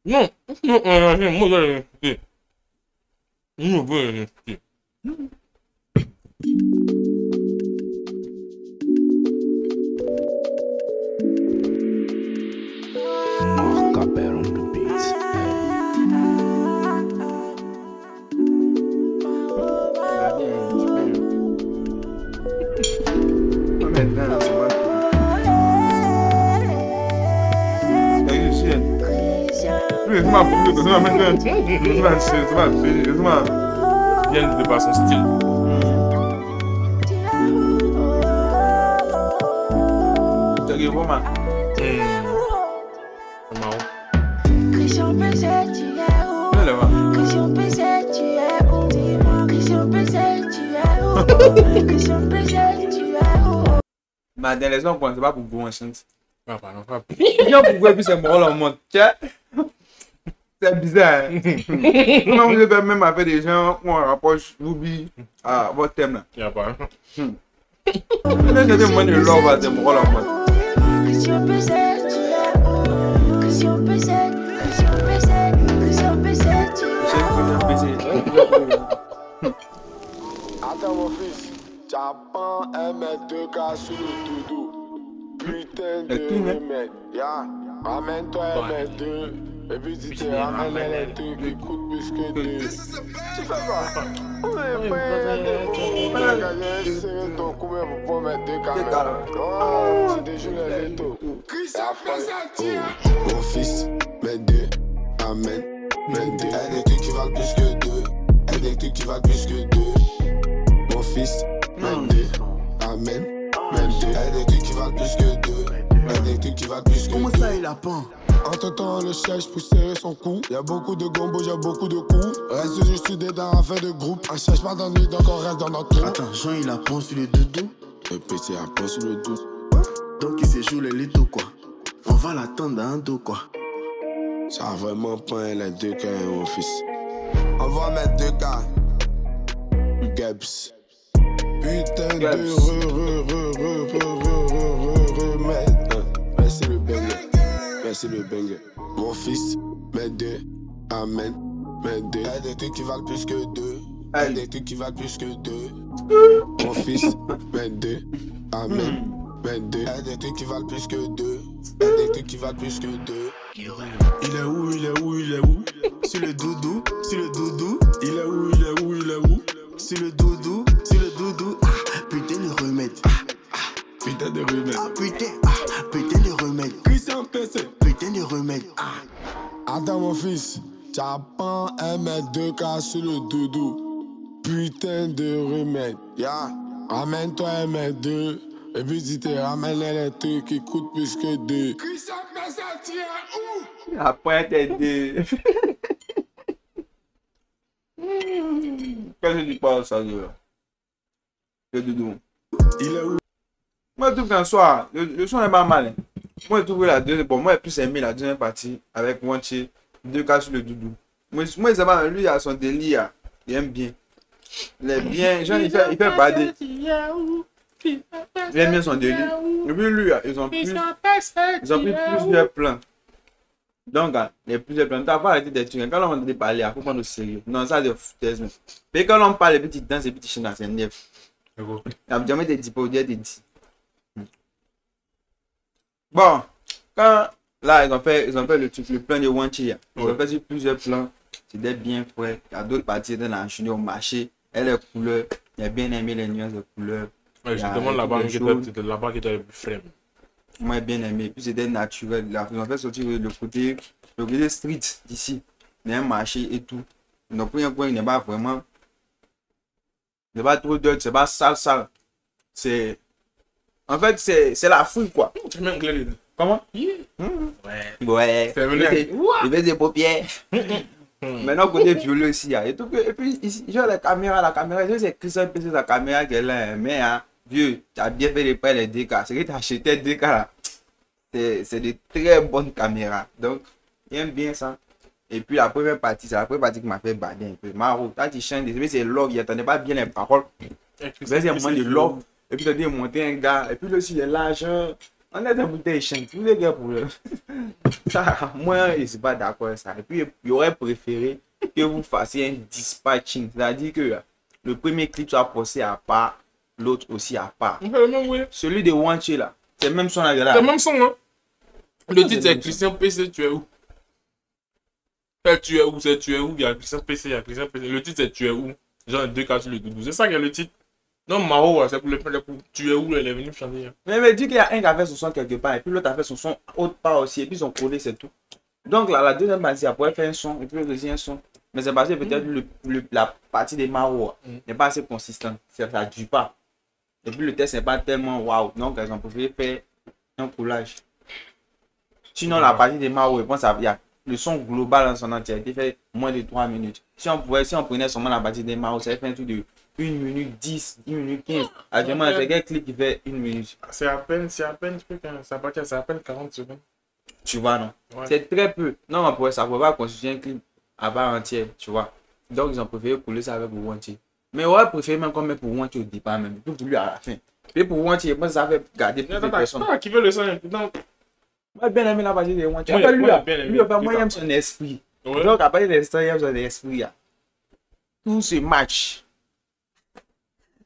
Non, non, moi, je vais rester. Je veux rester. Mark Capel on the beats. Maintenant, c'est moi. Bien de par son style. C'est vraiment. C'est marrant. Christian PC, tu es où? Non, là-bas. Christian PC, tu es où? Dis-moi, Christian PC, tu es où? Christian PC, tu es où? Mais dans les gens, c'est pas pour vous enchanter. Pas pas, non, pas. Bien pourquoi puis c'est mort là au monde. C'est bizarre. Comment vous avez même avec des gens où on rapproche Ruby à votre thème là. Il n'y a pas. Mais j'ai des moments de love à des mort là au monde. Christian PC, tu es où? Christian PC, Christian PC, Christian PC, tu C'est es une PC. Attends mon fils, Japan MS2K sur le doudou. Putain de remède, ya. Ramène-toi MS2. Et puis tu te ramènes les trucs qui coûtent plus que deux. Tu fais quoi? On est pas gagné, c'est ton coup même pour mettre deux caméras. Oh, tu déjoues les létos. Mon fils, mets deux, amène, mets deux. Elle des trucs qui valent plus que deux. Elle des trucs qui valent plus que deux. Mon fils, mets deux, amène, mets deux. Elle des trucs qui valent plus que deux. Elle des trucs qui valent plus que deux. Comment ça, il a pas? Entre-temps, le siège pour serrer son cou. Y'a beaucoup de gombo, y'a beaucoup de coups. Reste juste soudé dans un fait de groupe. On cherche pas d'ennui, donc on reste dans notre trou. Attends, Jean, il a pas sur le doudou. Le petit a pas sur le dos. Donc il séjoue les litos, quoi. On va l'attendre dans un dos, quoi. Ça a vraiment pas les deux cas, mon fils. On va mettre deux cas. Gabs. Putain de remède. Merci le banger. Merci le banger. Mon fils, mets deux. Amen. Mets deux. Y'a des trucs qui valent plus que deux. Y'a des trucs qui valent plus que deux. Mon fils, mets deux. Amen. Mets deux. Y'a des trucs qui valent plus que deux. Y'a des trucs qui valent plus que deux. Il est où, il est où, il est où? Sur le doudou, sur le doudou. Il est où, il est où, il est où? Sur le doudou, sur le doudou. Ah, putain le remède. Putain de remède. Ah, putain le remède. Christian PC. Putain le remède. Attends mon fils, Japan MS2K sur le doudou. Putain de remède. Ya, ramène-toi MS2. Et puis tu te ramènes les trucs qui coûtent plus que deux. Christian PC, tu es où? Après t'es deux. Qu'est-ce que tu parles ça de là? Le doudou. Il est où? Moi je trouve qu'en soi, le son est pas mal. Hein. Moi je trouve la deuxième, bon moi j'ai plus aimé la deuxième partie avec Wanchi, deux cas sur le doudou. Moi c'est pas lui il a son délire, il aime bien. Il est bien, genre il fait bader. Il aime bien son délire. Et puis lui, ils ont pris plusieurs plans. Donc, les plusieurs plans, tu n'as pas arrêté d'être tué. Quand on dit parler, il faut prendre au sérieux. Non, ça c'est foutaise. Mais quand on parle, les petites danses, les petits chiens, c'est neuf. Il y a jamais des 10 pour dire des 10. Bon, quand là, ils ont fait le truc, le plan de Wanchi. Ils ont fait sur plusieurs plans. C'était bien frais. Il y a d'autres parties dans la chine au marché. Et les couleurs, il a bien aimé les nuances de couleurs. Ouais, je demande la banque qui était le plus frère. Moi, j'ai bien aimé. Puis c'était naturel. Là, ils ont fait sortir le côté street d'ici. Il y a un marché et tout. Donc, pour un point, il n'est pas vraiment. Il n'est pas trop dirt, c'est pas sale. C'est. En fait, c'est la fouille, quoi. Tu mets un clé. Comment? Ouais. Ouais. C'est vrai. Il fait des paupières. Maintenant, côté violeux aussi. Et puis, ici, genre la caméra, c'est Christian PC, la caméra qu'elle a. Mais, hein, vieux, tu as bien fait les prêts, les DK. C'est que tu as acheté des DK là. C'est de très bonnes caméras. Donc, j'aime bien ça. Et puis, la première partie, c'est la première partie qui m'a fait bader un peu. Maro, quand tu chantes, c'est love, il n'entendait pas bien les paroles. C'est un moment de love. Et puis, tu as dit monter un gars. Et puis, là aussi, il est large. On a des bouteilles chiantes. Tous les gars pour le. Moi, je ne suis pas d'accord avec ça. Et puis, il aurait préféré que vous fassiez un dispatching. C'est-à-dire que le premier clip soit posté à part, l'autre aussi à part. On fait le même, oui. Celui de Wanche là, c'est le même son là. C'est le même son, hein. Le Ah, titre, c'est c'est le Christian PC, tu es où? Tu es où? C'est tu es où? Il y a Christian PC, il y a Christian PC. Le titre, c'est tu es où? Genre 2 cas sur le doudou. C'est ça qui est le titre. Non, Maro, c'est pour le pour tu es où? Il est venu me chanter. Mais dis qu'il y a un qui a fait son son quelque part, et puis l'autre a fait son son autre part aussi, et puis ils ont collé, c'est tout. Donc là, la deuxième partie, elle pourrait faire un son, et puis le deuxième son. Mais c'est parce que peut-être la partie des Maro n'est pas assez consistante. Ça ne dure pas. Et puis le test n'est pas tellement waouh. Donc ils ont préféré faire un collage. Sinon, la partie des Maro, je pense qu'il y a le son global en son entièreté fait moins de 3 minutes. Si on prenait seulement la partie des Maro, ça fait un truc de 1 minute 10, 1 minute 15. Actuellement, c'est quel clip qui fait 1 minute. C'est à peine, c'est à peine 40 secondes. Tu vois, non? Ouais. C'est très peu. Non, ça ne pourrait pas constituer un clip à part entière, tu vois. Donc, ils ont préféré couler ça avec pour Wanchi. Mais on aurait préféré même comme pour Wanchi au départ, même. Puis pour lui à la fin. Puis pour Wanchi, je pense que ça fait garder plus de personnes. Qui veut le son? Non. Moi, j'ai bien aimé la partie de Wanchi. Moi, Après, lui, moi, j'ai bien aimé. lui, enfin, moi, il aime son esprit. Ouais. Donc, après l'instant, il aime son esprit. Là. Tout ce match.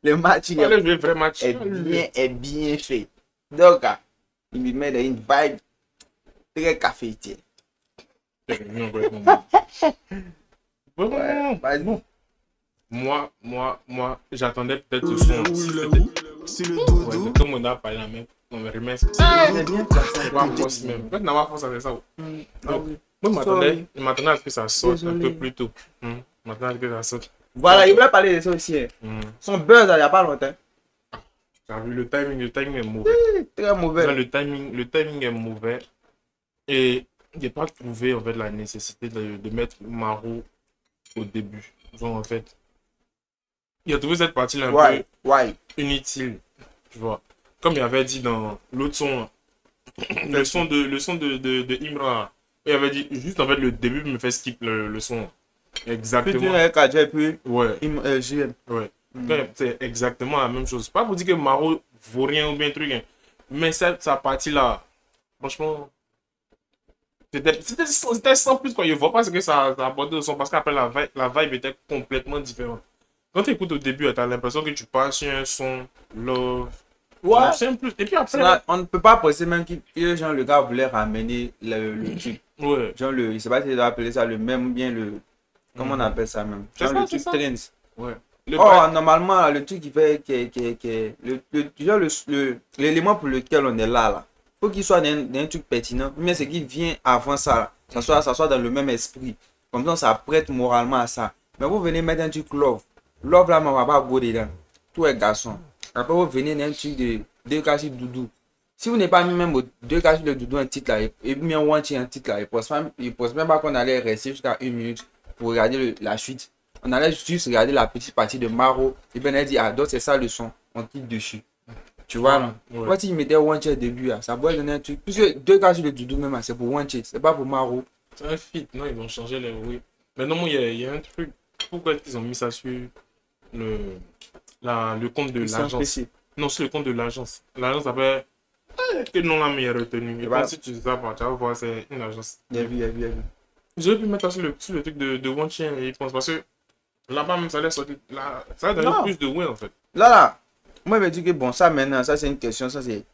Le match, il Allez jouer vrai match. est bien fait. Donc, il me met dans une vibe très cafetière. Ouais. Vas-y. Moi, j'attendais peut-être ce Il son. est où, Si il est c'était- où? C'est le doudou. Ouais, tout le monde a parlé la même. On me remet. C'est bien placé. Moi, force même. En fait, n'a pas force avec ça. Ah oui. Moi, je m'attendais à ce que ça sorte un Désolé. peu plus tôt. Je m'attendais à ce que ça sorte. Voilà, il voulait parler de ça aussi. Son buzz, il n'y a pas longtemps. T'as vu, le timing est mauvais. Très Là, mauvais. le timing est mauvais. Et il n'a pas trouvé en fait, la nécessité de mettre Maro au début. Genre, en fait, il a trouvé cette partie-là un Ouais, ouais. peu inutile. Tu vois. Comme il avait dit dans l'autre son, le son de Imra, il avait dit juste en fait le début me fait skip le son. Puis tu Exactement. n'as qu'à dire, puis Ouais, JM. ouais. C'est exactement la même chose. Pas pour dire que Maro vaut rien ou bien truc, hein. Mais sa partie-là, franchement, c'était sans plus quoi. Je vois pas ce que ça apportait au son parce qu'après la vibe était complètement différente. Quand tu écoutes au début, tu as l'impression que tu passes sur un son love. Ouais. C'est un plus. Et puis après, Ça, on ne peut pas penser même que genre, le gars voulait ramener le truc. ouais. Genre, je ne sais pas si tu dois appeler ça le même ou bien le. Comment on appelle ça même? C'est Genre, ça, le c'est truc ça. trends. Ouais. Le Oh, bail- normalement, le truc qui fait. L'élément pour lequel on est là. Faut qu'il soit dans un truc pertinent. Mais ce qui vient avant ça, là, ça soit dans le même esprit. Comme ça, ça prête moralement à ça. Mais vous venez mettre un truc love. Love là, on va pas go dedans. Tout est garçon. Après, vous venez dans un truc de 2 cas sur doudou. Si vous n'avez pas mis même 2 cas sur le doudou un titre là, et mis un one un titre là, il pense même pas qu'on allait rester jusqu'à 1 minute pour regarder la suite. On allait juste regarder la petite partie de Maro. Et ben, elle dit, ah, donc c'est ça le son. On clique dessus. Tu vois, non? Ouais. Moi, s'il mettait one au début, là, ça pourrait donner un truc. Puisque 2 cas sur le doudou même, c'est pour one c'est pas pour Maro. C'est un feat, non, ils vont changer les oui. Mais non, il y a un truc. Pourquoi ils ont mis ça sur le compte de C'est un l'agence? PC. Non, sur le compte de l'agence. L'agence s'appelle. Quel nom la meilleure retenue? Et Ouais. puis si tu sais pas, tu vas voir, c'est une agence. Il y a vu. J'aurais pu mettre ça sur le truc de One Chain et ils pensent parce que là-bas, même ça allait sortir. Là, ça va donner Non. plus de win en fait. Là, moi, je me dis que bon, ça maintenant, ça c'est une question, ça c'est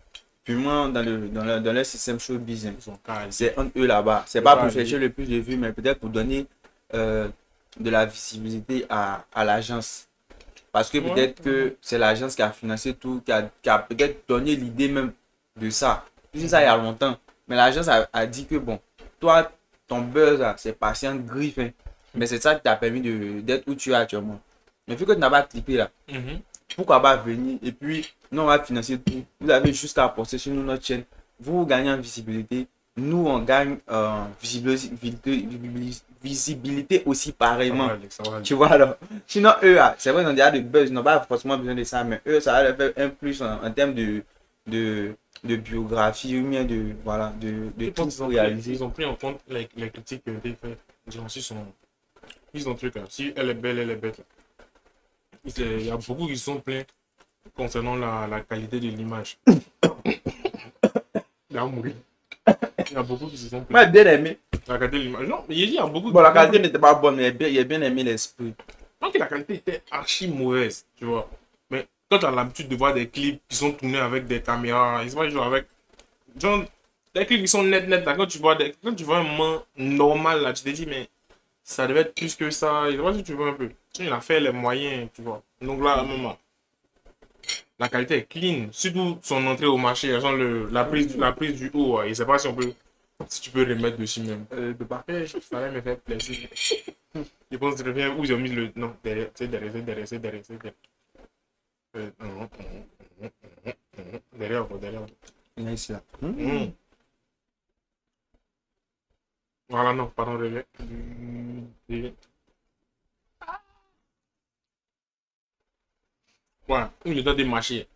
purement dans le système showbiz. Ils sont calés. C'est entre eux là-bas. C'est C'est pas pas pour lui. chercher le plus de vues, mais peut-être pour donner de la visibilité à l'agence. Parce que Ouais. peut-être que c'est l'agence qui a financé tout, qui a peut-être donné l'idée même de ça. C'est ça il y a longtemps. Mais l'agence a dit que bon, toi, ton buzz, là, c'est passé en griffe. Hein. Mais c'est ça qui t'a permis d'être où tu es actuellement. Mais vu que tu n'as pas clippé là, Mhm. pourquoi pas venir et puis nous on va financer tout. Vous avez juste à poster sur notre chaîne. Vous gagnez en visibilité. Nous on gagne visibilité aussi pareillement. Ça va aller. Tu vois alors. Sinon eux, c'est vrai ils ont déjà de buzz, ils n'ont pas forcément besoin de ça, mais eux ça va leur faire un plus en termes de biographie ou bien de voilà de Je tout pense pour qu'ils réaliser. ont pris en compte les critiques qui ont été faites. Ils ont truc. Si elle est belle, elle est bête. Là. Il y a beaucoup qui sont plaints concernant la qualité de l'image. Il a mouru. Il y a beaucoup qui se sont Moi, j'ai bien aimé. La qualité de l'image. Non, mais il y a beaucoup Bon, la qualité n'était pas bonne, mais il a bien aimé l'esprit. Pas que la qualité était archi mauvaise, tu vois. Mais quand tu as l'habitude de voir des clips qui sont tournés avec des caméras, ils sont pas genre avec. Genre, des clips qui sont net. Là, quand tu vois un moment normal, là, tu te dis, mais ça devait être plus que ça. Je sais pas si tu vois un peu. Il a fait les moyens, tu vois. Donc là, même, la qualité est clean. Surtout son entrée au marché, genre la prise du haut. Je sais pas si tu peux remettre dessus même. Je peux pas. Ça va me faire plaisir. Je pense que je reviens où j'ai mis le. Non, derrière, c'est derrière. Derrière. Il est ici là. Voilà, non, pardon, reviens. Voilà, où il doit démarcher.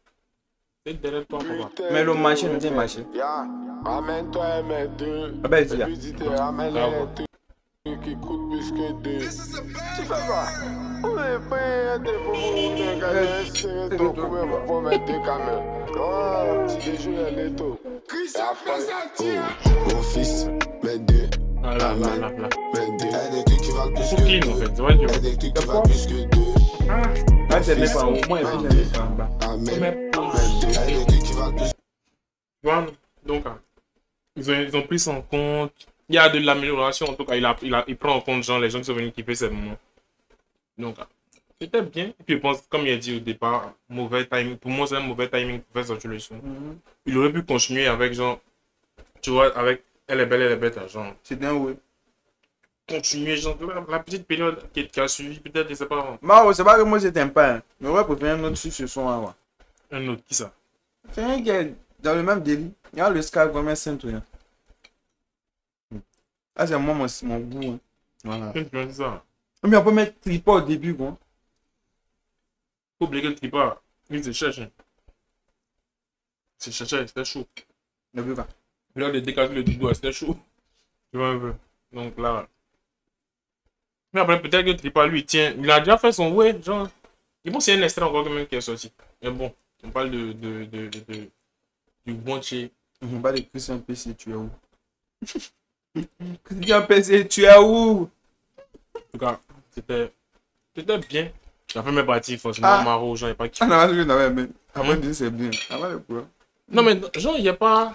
C'est derrière toi, papa. Mais le marché ne dit marché. Ya, ramène-toi M2. Ah ben, c'est là. Et puis tu te ramènes les trucs qui coûtent plus que 2. Tu fais quoi? On est pas des bobos, c'est ton couvert pour mettre 2 camions. Oh, tu déjoues les taux. Et après, mon fils, mets 2. Ah là. Mets 2. Y'a des trucs qui valent plus C'est que clean 2. en fait, tu vois, tu Y'a des trucs qui valent plus que 2. Là, c'est même pas au moins, et puis il est en bas. Amen. Y'a des trucs qui valent plus. vois. Donc, ils ont pris ça en compte. Il y a de l'amélioration, en tout cas, il prend en compte genre, les gens qui sont venus kiffer ces moments. Donc, c'était bien. Et puis, je pense, comme il a dit au départ, mauvais timing. Pour moi, c'est un mauvais timing pour faire sortir le son. Il aurait pu continuer avec, genre, tu vois, avec Elle est bête, genre. C'est un oui. Continuer, genre, la petite période qui a suivi, peut-être, je sais pas. Bah, c'est pas que moi, je t'aime pas. Hein. Mais ouais, pour faire un autre sur ce son là. Un autre, qui ça? C'est un qui est dans le même délit. Il y a le Sky comme un saint. Ah, c'est moi, mon goût. Hein. Voilà. Qu'est-ce que tu dis ça? Mais on peut mettre tripod au début, quoi. Faut oublier que le tripod, il se cherche. C'est cherché, c'était chaud. Ne veux pas. Là, de décaler le doigt, c'était chaud. Tu vois un peu. Donc là. Mais après, peut-être que le tripod, lui, tient. Il a déjà fait son ouais, genre. Et bon, c'est un extrait encore quand même qui est sorti. Mais bon, on parle du bon chez. On parle de Christian PC, tu es où? Christian PC, tu es où? En tout cas, c'était bien. La première partie, forcément, Maro, genre, il n'y a pas qui. Ah non, je n'avais même. Après, je dis c'est bien. Avant le quoi? Non, mais genre, il n'y a pas.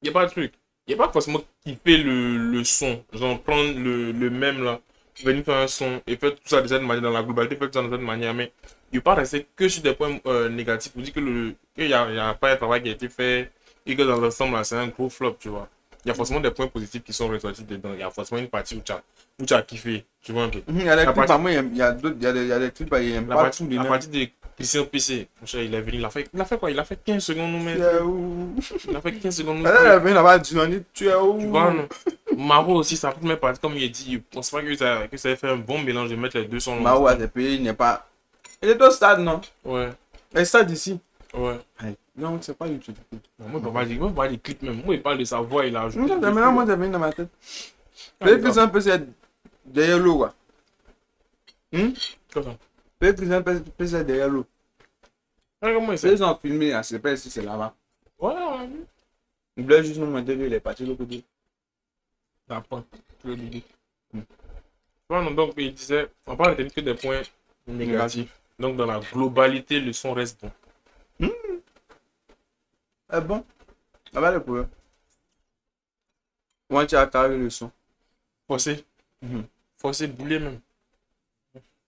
Il n'y a pas de truc. Il n'y a pas forcément kiffer le son. Genre, prendre le même là, venir faire un son et faire tout ça de cette manière, dans la globalité, faire tout ça de cette manière. Mais il ne pas rester que sur des points négatifs. Vous dites qu'il n'y a pas un travail qui a été fait et que dans l'ensemble, c'est un gros flop, tu vois. Il y a forcément des points positifs qui sont ressortis dedans. Il y a forcément une partie où tu as kiffé, tu vois un peu. Il y a des clips, à moi, il y a d'autres, il y a des clips, il y a pas tout les La mêmes. partie de Christian PC, mon cher, il est venu, il a fait quoi? Il a fait 15 secondes, nous, mais. Tu es où? Il a fait 15 secondes, nous. Elle est venue là-bas, tu dis, tu es où? Tu vois, non? Maro aussi, sa première partie, comme il a dit, il pense pas que ça ait fait un bon mélange de mettre les deux sons. Maro a des pays, il n'est pas. Il est au stade, non? Ouais, Le stade ici. ouais. Non, c'est pas YouTube. Moi, il parle pas des clips même. Moi, il parle de sa voix, il a ajouté. Non, maintenant, moi, c'est venu dans ma tête. Peut-être que c'est un peu derrière l'eau, quoi. Quoi ça? Peut-être que c'est un peu derrière l'eau. Comment il C'est sait? ils ont filmé, là, c'est pas ici, c'est là-bas. Ouais. Il voulait juste nous montrer lui, il est parti de l'autre côté. T'apprends. Tu le dis. Voilà, donc, il disait, on parle de que des points négatifs. Donc, dans la globalité, le son reste bon. Ah bon? Ah bah le problème. Moi, tu as carré le son. Forcé. Forcé, bouler même.